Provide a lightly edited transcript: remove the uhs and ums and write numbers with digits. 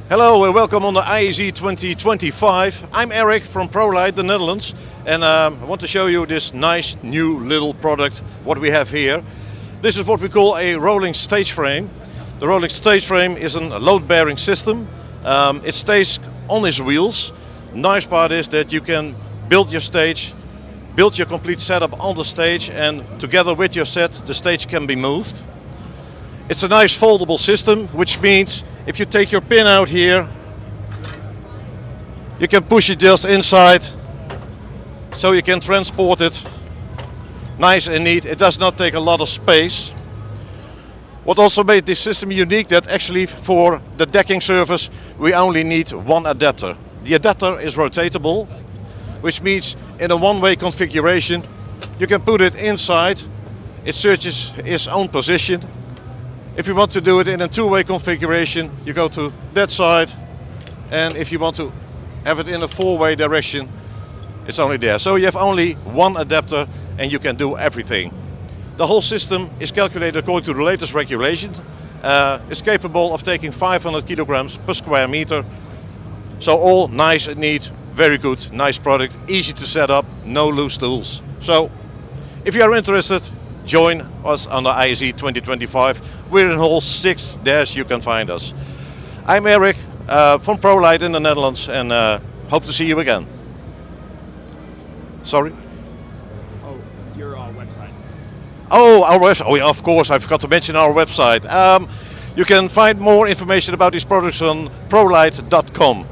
Hello and welcome on the ISE 2025. I'm Eric from Prolyte, the Netherlands, and I want to show you this nice new little product what we have here. This is what we call a rolling stage frame. The rolling stage frame is a load-bearing system. It stays on its wheels. Nice part is that you can build your stage, build your complete setup on the stage, and together with your set the stage can be moved. It's a nice foldable system, which means if you take your pin out here, you can push it just inside, so you can transport it. Nice and neat. It does not take a lot of space. What also made this system unique, that actually for the decking surface we only need one adapter. The adapter is rotatable, which means in a one-way configuration you can put it inside, it searches its own position. If you want to do it in a two-way configuration, you go to that side, and if you want to have it in a four-way direction, it's only there. So you have only one adapter and you can do everything. The whole system is calculated according to the latest regulation. It's capable of taking 500 kilograms per square meter. So all nice and neat, very good, nice product, easy to set up, no loose tools. So if you are interested, join us on the ISE 2025. We're in hall 6, there you can find us. I'm Eric from Prolyte in the Netherlands, and hope to see you again. Sorry? Oh, your website. Oh, our website. Oh, yeah, of course, I forgot to mention our website. You can find more information about these products on prolyte.com.